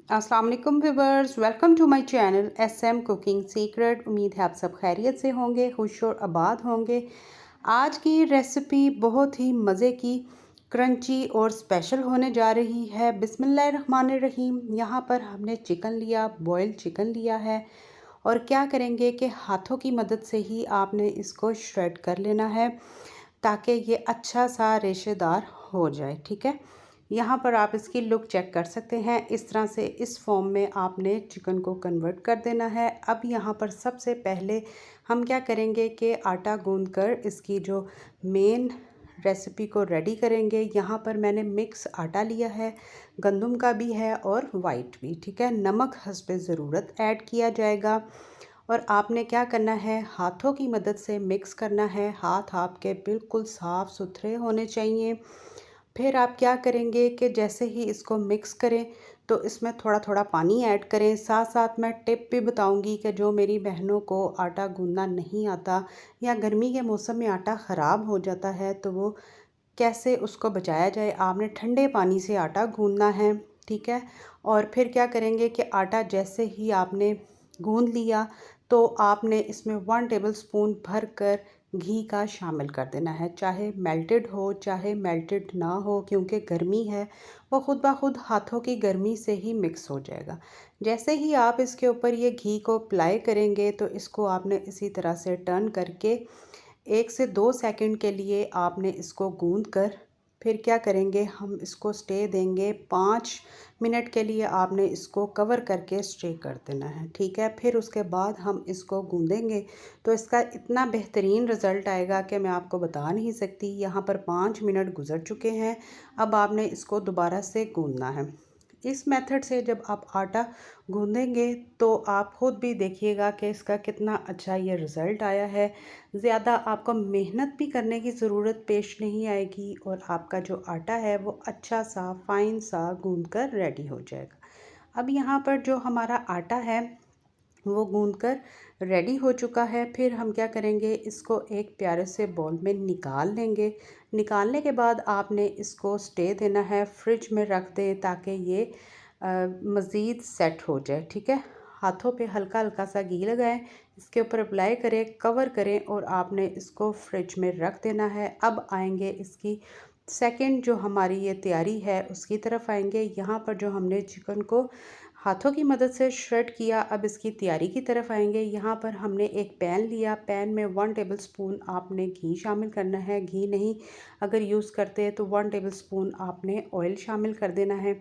अस्सलाम वालेकुम viewers, welcome to my channel SM cooking secret. उम्मीद है आप सब खैरियत से होंगे, खुश और आबाद होंगे। आज की रेसिपी बहुत ही मज़े की, क्रंची और स्पेशल होने जा रही है। बिस्मिल्लाहिर्रहमानिर्रहीम। यहाँ पर हमने चिकन लिया, बॉयल चिकन लिया है। और क्या करेंगे कि हाथों की मदद से ही आपने इसको श्रेड कर लेना है ताकि ये अच्छा सा रेशेदार हो जाए। ठीक है, यहाँ पर आप इसकी लुक चेक कर सकते हैं। इस तरह से इस फॉर्म में आपने चिकन को कन्वर्ट कर देना है। अब यहाँ पर सबसे पहले हम क्या करेंगे कि आटा गूंद कर इसकी जो मेन रेसिपी को रेडी करेंगे। यहाँ पर मैंने मिक्स आटा लिया है, गंदम का भी है और वाइट भी। ठीक है, नमक हस्बे ज़रूरत ऐड किया जाएगा। और आपने क्या करना है, हाथों की मदद से मिक्स करना है। हाथ आपके बिल्कुल साफ़ सुथरे होने चाहिए। फिर आप क्या करेंगे कि जैसे ही इसको मिक्स करें तो इसमें थोड़ा थोड़ा पानी ऐड करें। साथ साथ मैं टिप भी बताऊंगी कि जो मेरी बहनों को आटा गूंदना नहीं आता या गर्मी के मौसम में आटा ख़राब हो जाता है तो वो कैसे उसको बचाया जाए। आपने ठंडे पानी से आटा गूंदना है। ठीक है, और फिर क्या करेंगे कि आटा जैसे ही आपने गूंद लिया तो आपने इसमें 1 टेबल स्पून भर कर घी का शामिल कर देना है। चाहे मेल्टेड हो चाहे मेल्टेड ना हो, क्योंकि गर्मी है वो खुद ब खुद हाथों की गर्मी से ही मिक्स हो जाएगा। जैसे ही आप इसके ऊपर ये घी को अप्लाई करेंगे तो इसको आपने इसी तरह से टर्न करके 1 से 2 सेकंड के लिए आपने इसको गूंद कर फिर क्या करेंगे, हम इसको स्टे देंगे 5 मिनट के लिए। आपने इसको कवर करके स्टे कर देना है। ठीक है, फिर उसके बाद हम इसको गूंदेंगे तो इसका इतना बेहतरीन रिज़ल्ट आएगा कि मैं आपको बता नहीं सकती। यहाँ पर 5 मिनट गुजर चुके हैं। अब आपने इसको दोबारा से गूंदना है। इस मेथड से जब आप आटा गूंदेंगे तो आप ख़ुद भी देखिएगा कि इसका कितना अच्छा ये रिज़ल्ट आया है। ज़्यादा आपको मेहनत भी करने की ज़रूरत पेश नहीं आएगी और आपका जो आटा है वो अच्छा सा फाइन सा गूंद कर रेडी हो जाएगा। अब यहाँ पर जो हमारा आटा है वो गूंद कर रेडी हो चुका है। फिर हम क्या करेंगे, इसको एक प्यारे से बाउल में निकाल लेंगे। निकालने के बाद आपने इसको स्टे देना है, फ्रिज में रख दें ताकि ये मज़ीद सेट हो जाए। ठीक है, हाथों पे हल्का हल्का सा घी लगाएं, इसके ऊपर अप्लाई करें, कवर करें और आपने इसको फ्रिज में रख देना है। अब आएंगे इसकी सेकंड जो हमारी ये तैयारी है उसकी तरफ आएंगे। यहाँ पर जो हमने चिकन को हाथों की मदद से श्रेड किया, अब इसकी तैयारी की तरफ आएंगे। यहाँ पर हमने एक पैन लिया, पैन में 1 टेबल स्पून आपने घी शामिल करना है। घी नहीं अगर यूज़ करते हैं तो 1 टेबल स्पून आपने ऑयल शामिल कर देना है।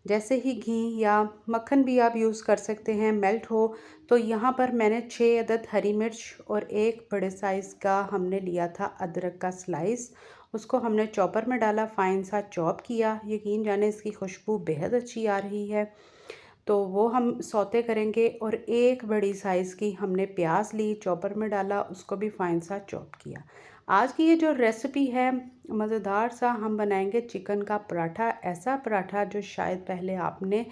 जैसे ही घी या मक्खन भी आप यूज़ कर सकते हैं मेल्ट हो तो यहाँ पर मैंने 6 अदद हरी मिर्च और एक बड़े साइज़ का हमने लिया था अदरक का स्लाइस, उसको हमने चॉपर में डाला, फाइन सा चॉप किया। यकीन जाने इसकी खुशबू बेहद अच्छी आ रही है तो वो हम सौते करेंगे। और एक बड़ी साइज़ की हमने प्याज ली, चॉपर में डाला, उसको भी फाइन सा चॉप किया। आज की ये जो रेसिपी है मज़ेदार सा, हम बनाएंगे चिकन का पराठा। ऐसा पराठा जो शायद पहले आपने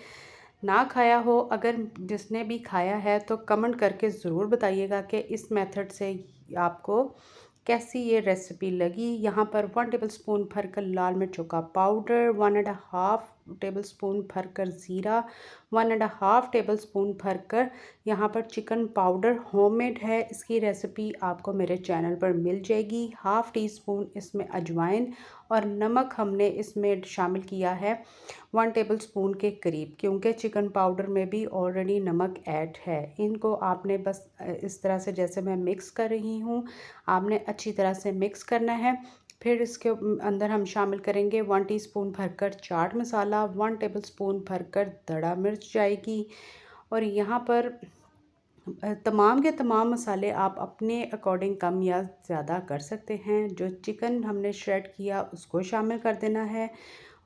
ना खाया हो। अगर जिसने भी खाया है तो कमेंट करके ज़रूर बताइएगा कि इस मेथड से आपको कैसी ये रेसिपी लगी। यहाँ पर 1 टेबल स्पून भरकर लाल मिर्चों का पाउडर, 1.5 टेबल स्पून भरकर ज़ीरा, 1.5 टेबल स्पून भरकर यहाँ पर चिकन पाउडर होममेड है। इसकी रेसिपी आपको मेरे चैनल पर मिल जाएगी। हाफ़ टी स्पून इसमें अजवाइन और नमक हमने इसमें शामिल किया है 1 टेबल स्पून के करीब, क्योंकि चिकन पाउडर में भी ऑलरेडी नमक ऐड है। इनको आपने बस इस तरह से जैसे मैं मिक्स कर रही हूँ आपने अच्छी तरह से मिक्स करना है। फिर इसके अंदर हम शामिल करेंगे 1 टीस्पून भरकर चाट मसाला, 1 टेबल स्पून भरकर दड़ा मिर्च जाएगी। और यहाँ पर तमाम के तमाम मसाले आप अपने अकॉर्डिंग कम या ज़्यादा कर सकते हैं। जो चिकन हमने श्रेड किया उसको शामिल कर देना है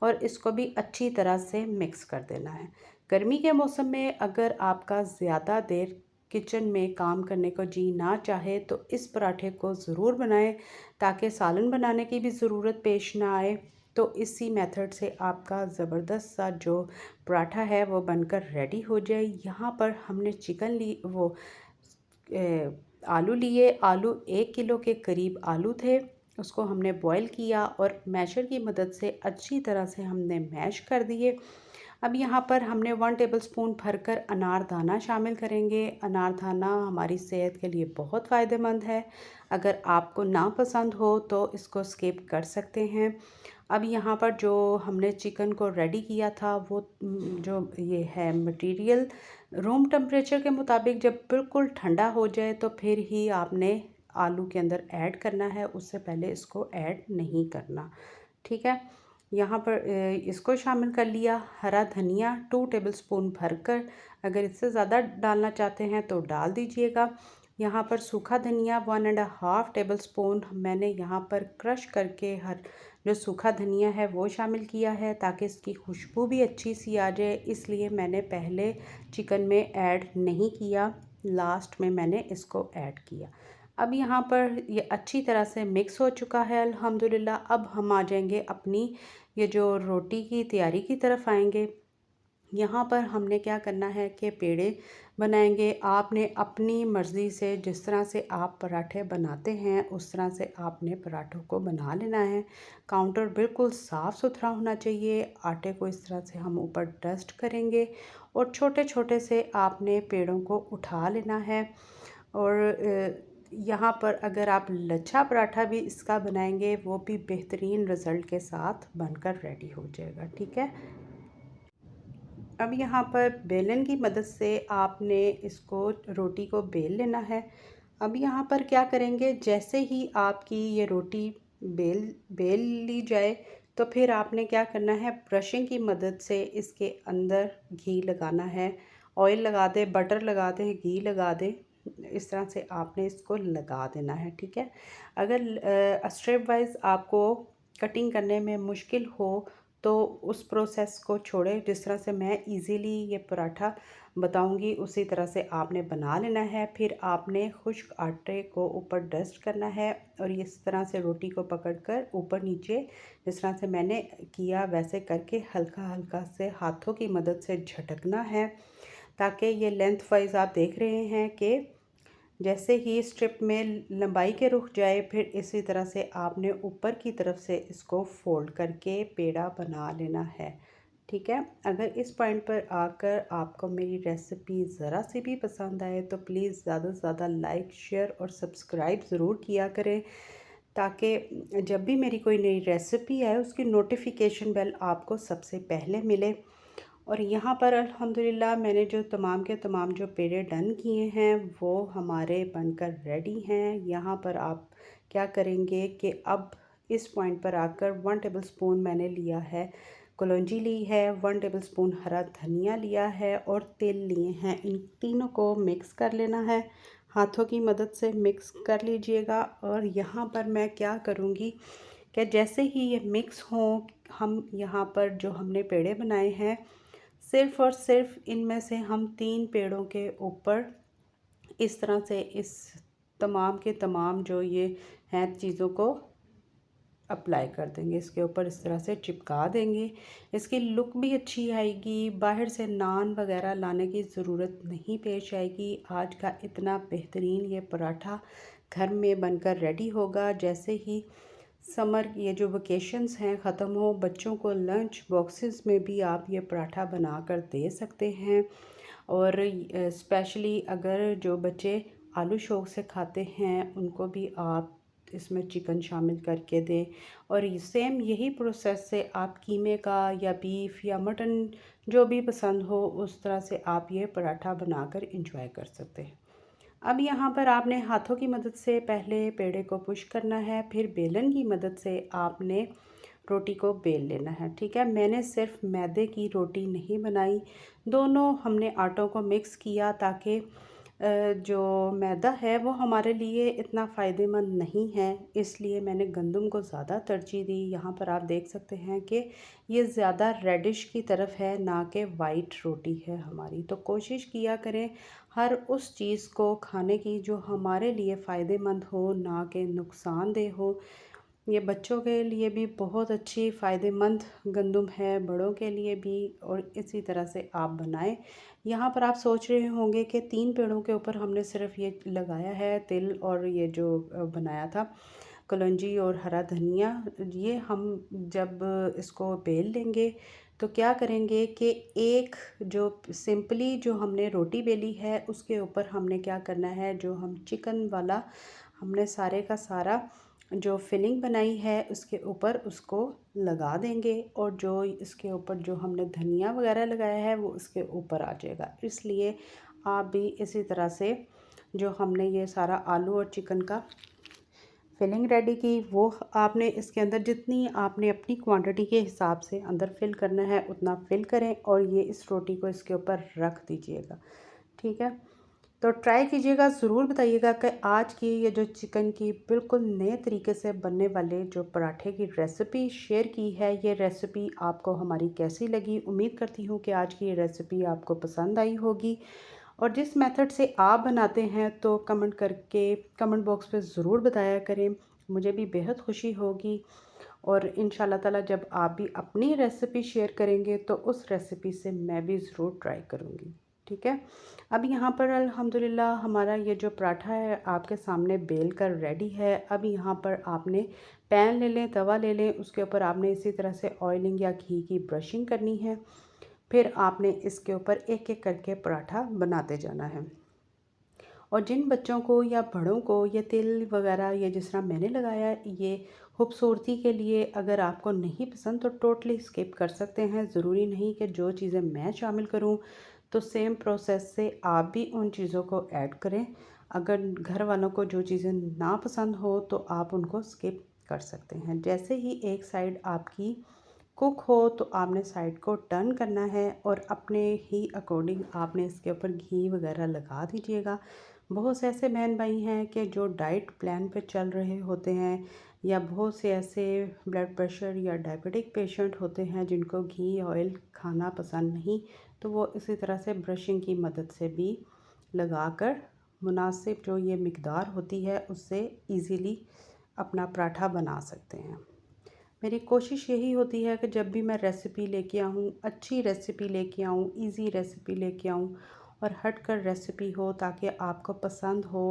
और इसको भी अच्छी तरह से मिक्स कर देना है। गर्मी के मौसम में अगर आपका ज़्यादा देर किचन में काम करने को जी ना चाहे तो इस पराठे को ज़रूर बनाएं ताकि सालन बनाने की भी ज़रूरत पेश ना आए। तो इसी मेथड से आपका ज़बरदस्त सा जो पराठा है वो बनकर रेडी हो जाए। यहाँ पर हमने चिकन ली वो आलू लिए, आलू 1 किलो के करीब आलू थे, उसको हमने बॉईल किया और मैशर की मदद से अच्छी तरह से हमने मैश कर दिए। अब यहाँ पर हमने 1 टेबलस्पून भरकर अनारदाना शामिल करेंगे। अनारदाना हमारी सेहत के लिए बहुत फ़ायदेमंद है। अगर आपको ना पसंद हो तो इसको स्किप कर सकते हैं। अब यहाँ पर जो हमने चिकन को रेडी किया था वो जो ये है मटेरियल रूम टेम्परेचर के मुताबिक जब बिल्कुल ठंडा हो जाए तो फिर ही आपने आलू के अंदर ऐड करना है, उससे पहले इसको ऐड नहीं करना। ठीक है, यहाँ पर इसको शामिल कर लिया। हरा धनिया 2 टेबलस्पून भरकर, अगर इससे ज़्यादा डालना चाहते हैं तो डाल दीजिएगा। यहाँ पर सूखा धनिया 1.5 टेबलस्पून मैंने यहाँ पर क्रश करके हर जो सूखा धनिया है वो शामिल किया है ताकि इसकी खुशबू भी अच्छी सी आ जाए, इसलिए मैंने पहले चिकन में ऐड नहीं किया, लास्ट में मैंने इसको ऐड किया। अब यहाँ पर ये अच्छी तरह से मिक्स हो चुका है अल्हम्दुलिल्लाह। अब हम आ जाएंगे अपनी ये जो रोटी की तैयारी की तरफ आएंगे। यहाँ पर हमने क्या करना है कि पेड़े बनाएंगे। आपने अपनी मर्ज़ी से जिस तरह से आप पराठे बनाते हैं उस तरह से आपने पराठों को बना लेना है। काउंटर बिल्कुल साफ़ सुथरा होना चाहिए। आटे को इस तरह से हम ऊपर डस्ट करेंगे और छोटे छोटे से आपने पेड़ों को उठा लेना है। और यहाँ पर अगर आप लच्छा पराठा भी इसका बनाएंगे वो भी बेहतरीन रिज़ल्ट के साथ बनकर रेडी हो जाएगा। ठीक है, अब यहाँ पर बेलन की मदद से आपने इसको रोटी को बेल लेना है। अब यहाँ पर क्या करेंगे, जैसे ही आपकी ये रोटी बेल ली जाए तो फिर आपने क्या करना है, ब्रशिंग की मदद से इसके अंदर घी लगाना है। ऑयल लगा दे, बटर लगा दे, घी लगा दे, इस तरह से आपने इसको लगा देना है। ठीक है, अगर स्टेप वाइज आपको कटिंग करने में मुश्किल हो तो उस प्रोसेस को छोड़ें। जिस तरह से मैं इजीली ये पराठा बताऊंगी उसी तरह से आपने बना लेना है। फिर आपने खुश्क आटे को ऊपर डस्ट करना है और इस तरह से रोटी को पकड़कर ऊपर नीचे जिस तरह से मैंने किया वैसे करके हल्का हल्का से हाथों की मदद से झटकना है, ताकि ये लेंथ वाइज आप देख रहे हैं कि जैसे ही स्ट्रिप में लंबाई के रुख जाए फिर इसी तरह से आपने ऊपर की तरफ से इसको फोल्ड करके पेड़ा बना लेना है। ठीक है, अगर इस पॉइंट पर आकर आपको मेरी रेसिपी ज़रा सी भी पसंद आए तो प्लीज़ ज़्यादा से ज़्यादा लाइक, शेयर और सब्सक्राइब ज़रूर किया करें, ताकि जब भी मेरी कोई नई रेसिपी आए उसकी नोटिफिकेशन बेल आपको सबसे पहले मिले। और यहाँ पर अल्हम्दुलिल्लाह मैंने जो तमाम के तमाम जो पेड़े डन किए हैं वो हमारे बनकर रेडी हैं। यहाँ पर आप क्या करेंगे कि अब इस पॉइंट पर आकर 1 टेबलस्पून मैंने लिया है कलौंजी ली है, 1 टेबलस्पून हरा धनिया लिया है और तिल लिए हैं। इन तीनों को मिक्स कर लेना है, हाथों की मदद से मिक्स कर लीजिएगा। और यहाँ पर मैं क्या करूँगी कि जैसे ही ये मिक्स हों, हम यहाँ पर जो हमने पेड़े बनाए हैं सिर्फ़ और सिर्फ इनमें से हम 3 पेड़ों के ऊपर इस तरह से इस तमाम के तमाम जो ये हैं चीज़ों को अप्लाई कर देंगे, इसके ऊपर इस तरह से चिपका देंगे। इसकी लुक भी अच्छी आएगी, बाहर से नान वगैरह लाने की ज़रूरत नहीं पेश आएगी। आज का इतना बेहतरीन ये पराठा घर में बनकर रेडी होगा। जैसे ही समर ये जो वेकेशंस हैं ख़त्म हो, बच्चों को लंच बॉक्सेस में भी आप ये पराठा बना कर दे सकते हैं। और स्पेशली अगर जो बच्चे आलू शौक़ से खाते हैं उनको भी आप इसमें चिकन शामिल करके दें। और सेम यही प्रोसेस से आप कीमे का या बीफ या मटन जो भी पसंद हो उस तरह से आप ये पराठा बनाकर इंजॉय कर सकते हैं। अब यहाँ पर आपने हाथों की मदद से पहले पेड़े को पुश करना है, फिर बेलन की मदद से आपने रोटी को बेल लेना है। ठीक है, मैंने सिर्फ मैदे की रोटी नहीं बनाई, दोनों हमने आटों को मिक्स किया ताकि जो मैदा है वो हमारे लिए इतना फ़ायदेमंद नहीं है, इसलिए मैंने गंदम को ज़्यादा तरजीह दी। यहाँ पर आप देख सकते हैं कि ये ज़्यादा रेडिश की तरफ है, ना कि वाइट रोटी है हमारी। तो कोशिश किया करें हर उस चीज़ को खाने की जो हमारे लिए फ़ायदेमंद हो, ना कि नुकसानदेह हो। ये बच्चों के लिए भी बहुत अच्छी फ़ायदेमंद गंदम है, बड़ों के लिए भी, और इसी तरह से आप बनाएं। यहाँ पर आप सोच रहे होंगे कि 3 पेड़ों के ऊपर हमने सिर्फ ये लगाया है तिल और ये जो बनाया था कलौंजी और हरा धनिया। ये हम जब इसको बेल लेंगे तो क्या करेंगे कि एक जो सिंपली जो हमने रोटी बेली है उसके ऊपर हमने क्या करना है, जो हम चिकन वाला हमने सारे का सारा जो फिलिंग बनाई है उसके ऊपर उसको लगा देंगे, और जो इसके ऊपर जो हमने धनिया वगैरह लगाया है वो उसके ऊपर आ जाएगा। इसलिए आप भी इसी तरह से जो हमने ये सारा आलू और चिकन का फिलिंग रेडी की वो आपने इसके अंदर जितनी आपने अपनी क्वांटिटी के हिसाब से अंदर फिल करना है उतना फिल करें, और ये इस रोटी को इसके ऊपर रख दीजिएगा। ठीक है, तो ट्राई कीजिएगा, ज़रूर बताइएगा कि आज की ये जो चिकन की बिल्कुल नए तरीके से बनने वाले जो पराठे की रेसिपी शेयर की है, ये रेसिपी आपको हमारी कैसी लगी। उम्मीद करती हूँ कि आज की ये रेसिपी आपको पसंद आई होगी, और जिस मेथड से आप बनाते हैं तो कमेंट करके कमेंट बॉक्स पे ज़रूर बताया करें, मुझे भी बेहद खुशी होगी। और इंशाल्लाह ताला जब आप भी अपनी रेसिपी शेयर करेंगे तो उस रेसिपी से मैं भी ज़रूर ट्राई करूँगी। ठीक है, अब यहाँ पर अल्हम्दुलिल्लाह हमारा ये जो पराठा है आपके सामने बेल कर रेडी है। अब यहाँ पर आपने पैन ले लें, तवा ले लें, उसके ऊपर आपने इसी तरह से ऑयलिंग या घी की ब्रशिंग करनी है। फिर आपने इसके ऊपर एक एक करके पराठा बनाते जाना है। और जिन बच्चों को या बड़ों को ये तेल वगैरह ये जिस तरह मैंने लगाया है, ये खूबसूरती के लिए अगर आपको नहीं पसंद तो टोटली स्किप कर सकते हैं। ज़रूरी नहीं कि जो चीज़ें मैं शामिल करूं तो सेम प्रोसेस से आप भी उन चीज़ों को ऐड करें। अगर घर वालों को जो चीज़ें ना पसंद हो तो आप उनको स्किप कर सकते हैं। जैसे ही एक साइड आपकी कुक हो तो आपने साइड को टर्न करना है, और अपने ही अकॉर्डिंग आपने इसके ऊपर घी वगैरह लगा दीजिएगा। बहुत से ऐसे बहन भाई हैं कि जो डाइट प्लान पे चल रहे होते हैं, या बहुत से ऐसे ब्लड प्रेशर या डायबिटिक पेशेंट होते हैं जिनको घी ऑयल खाना पसंद नहीं, तो वो इसी तरह से ब्रशिंग की मदद से भी लगाकर मुनासिब जो ये मिकदार होती है उससे इजीली अपना पराठा बना सकते हैं। मेरी कोशिश यही होती है कि जब भी मैं रेसिपी लेके आऊँ, अच्छी रेसिपी लेके आऊँ, इजी रेसिपी लेके आऊँ, और हट कर रेसिपी हो ताकि आपको पसंद हो,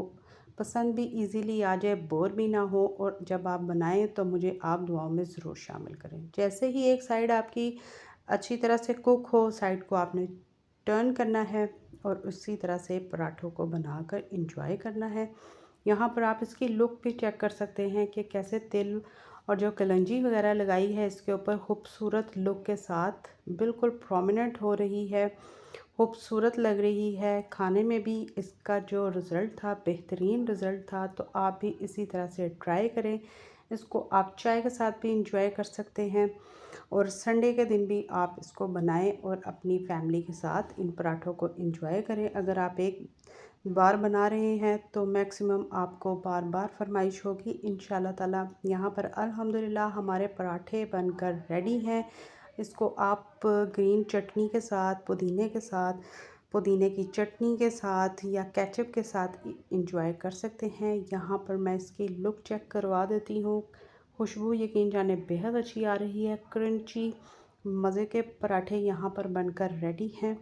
पसंद भी इजीली आ जाए, बोर भी ना हो, और जब आप बनाएं तो मुझे आप दुआओं में ज़रूर शामिल करें। जैसे ही एक साइड आपकी अच्छी तरह से कुक हो, साइड को आपने टर्न करना है और उसी तरह से पराठों को बनाकर इंजॉय करना है। यहाँ पर आप इसकी लुक भी चेक कर सकते हैं कि कैसे तिल और जो कलंजी वगैरह लगाई है इसके ऊपर खूबसूरत लुक के साथ बिल्कुल प्रोमिनेंट हो रही है, खूबसूरत लग रही है। खाने में भी इसका जो रिज़ल्ट था बेहतरीन रिज़ल्ट था। तो आप भी इसी तरह से ट्राई करें। इसको आप चाय के साथ भी इंजॉय कर सकते हैं, और संडे के दिन भी आप इसको बनाएं और अपनी फैमिली के साथ इन पराठों को इंजॉय करें। अगर आप एक बार बना रहे हैं तो मैक्सिमम आपको बार बार फरमाइश होगी इंशाल्लाह ताला। यहाँ पर अल्हम्दुलिल्लाह हमारे पराठे बनकर रेडी हैं। इसको आप ग्रीन चटनी के साथ, पुदीने के साथ, पुदीने की चटनी के साथ या केचप के साथ इंजॉय कर सकते हैं। यहाँ पर मैं इसकी लुक चेक करवा देती हूँ। खुशबू यकीन जाने बेहद अच्छी आ रही है। क्रंची मज़े के पराठे यहाँ पर बनकर रेडी हैं।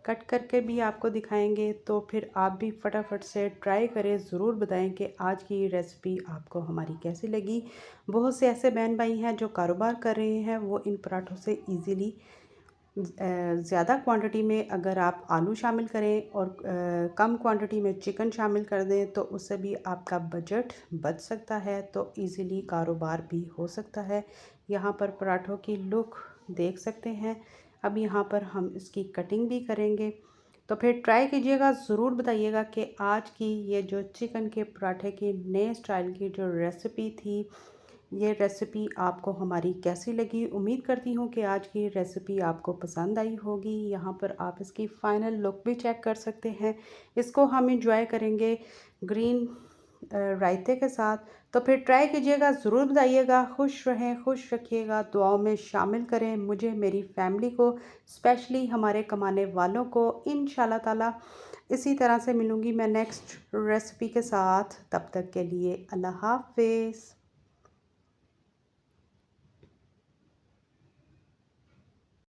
कट करके भी आपको दिखाएंगे, तो फिर आप भी फटाफट से ट्राई करें। ज़रूर बताएं कि आज की रेसिपी आपको हमारी कैसी लगी। बहुत से ऐसे बहन भाई हैं जो कारोबार कर रहे हैं, वो इन पराठों से इजीली ज़्यादा क्वांटिटी में अगर आप आलू शामिल करें और कम क्वांटिटी में चिकन शामिल कर दें तो उससे भी आपका बजट बच सकता है, तो इजीली कारोबार भी हो सकता है। यहाँ पर पराठों की लुक देख सकते हैं। अब यहाँ पर हम इसकी कटिंग भी करेंगे, तो फिर ट्राई कीजिएगा। ज़रूर बताइएगा कि आज की ये जो चिकन के पराठे की नए स्टाइल की जो रेसिपी थी, ये रेसिपी आपको हमारी कैसी लगी। उम्मीद करती हूँ कि आज की रेसिपी आपको पसंद आई होगी। यहाँ पर आप इसकी फ़ाइनल लुक भी चेक कर सकते हैं। इसको हम इंजॉय करेंगे ग्रीन रायते के साथ। तो फिर ट्राई कीजिएगा, ज़रूर बताइएगा। खुश रहें, खुश रखिएगा, दुआओं में शामिल करें मुझे, मेरी फैमिली को, स्पेशली हमारे कमाने वालों को। इंशाल्लाह ताला इसी तरह से मिलूँगी मैं नेक्स्ट रेसिपी के साथ। तब तक के लिए अल्लाह हाफ़िज़।